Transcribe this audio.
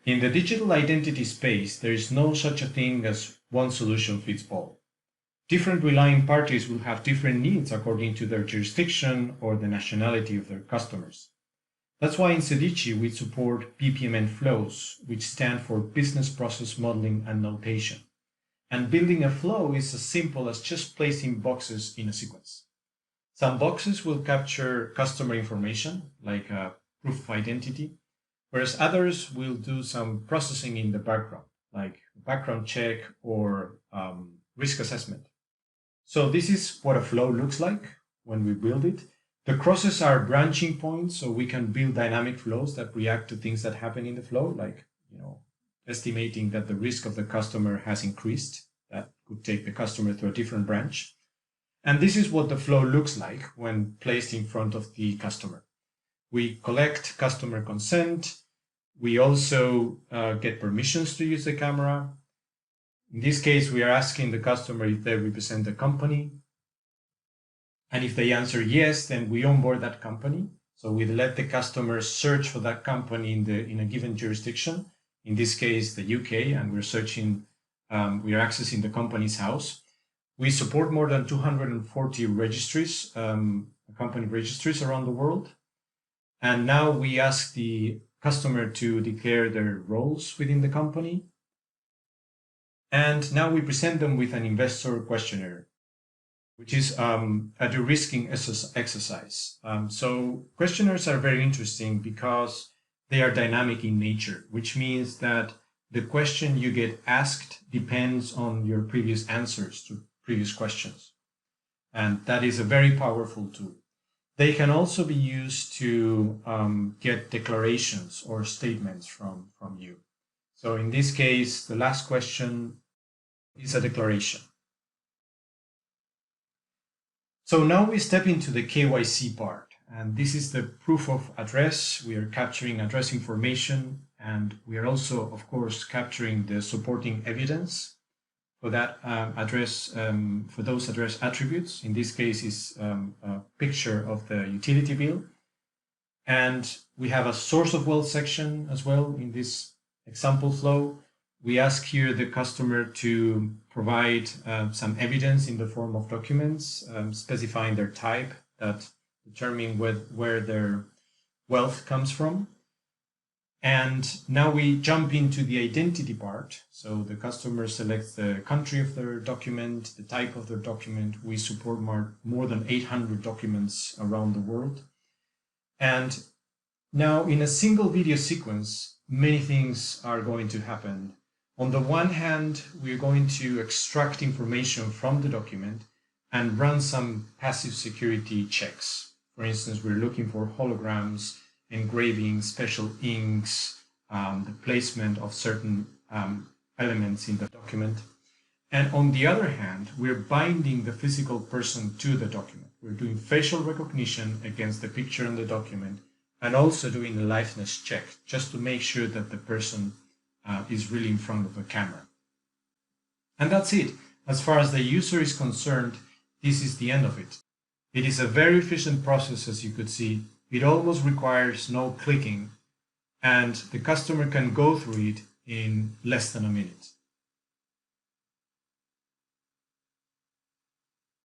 In the digital identity space, there is no such a thing as one solution fits all. Different relying parties will have different needs according to their jurisdiction or the nationality of their customers. That's why in Sedici we support BPMN flows, which stand for Business Process Modeling and Notation. And building a flow is as simple as just placing boxes in a sequence. Some boxes will capture customer information, like a proof of identity, whereas others will do some processing in the background, like background check or risk assessment. So this is what a flow looks like when we build it. The crosses are branching points, so we can build dynamic flows that react to things that happen in the flow, like estimating that the risk of the customer has increased. That could take the customer to a different branch. And this is what the flow looks like when placed in front of the customer. We collect customer consent. We also get permissions to use the camera. In this case, we are asking the customer if they represent the company. And if they answer yes, then we onboard that company. So we let the customer search for that company in a given jurisdiction. In this case, the UK, and we're searching, we are accessing the company's house. We support more than 240 registries, company registries around the world. And now we ask the customer to declare their roles within the company. And now we present them with an investor questionnaire, which is a de-risking exercise. So questionnaires are very interesting because they are dynamic in nature, which means that the question you get asked depends on your previous answers to previous questions. And that is a very powerful tool. They can also be used to get declarations or statements from you. So in this case, the last question is a declaration. So now we step into the KYC part, and this is the proof of address. We are capturing address information, and we are also, of course, capturing the supporting evidence for that address, for those address attributes. In this case is a picture of the utility bill. And we have a source of wealth section as well in this example flow. We ask here the customer to provide some evidence in the form of documents, specifying their type that determine where their wealth comes from. And now we jump into the identity part. So the customer selects the country of their document, the type of their document. We support more than 800 documents around the world. And now in a single video sequence, many things are going to happen. On the one hand, we're going to extract information from the document and run some passive security checks. For instance, we're looking for holograms, engraving, special inks, the placement of certain elements in the document. And on the other hand, we're binding the physical person to the document. We're doing facial recognition against the picture on the document and also doing a liveness check just to make sure that the person is really in front of the camera. And that's it. As far as the user is concerned, this is the end of it. It is a very efficient process, as you could see. It almost requires no clicking, and the customer can go through it in less than a minute.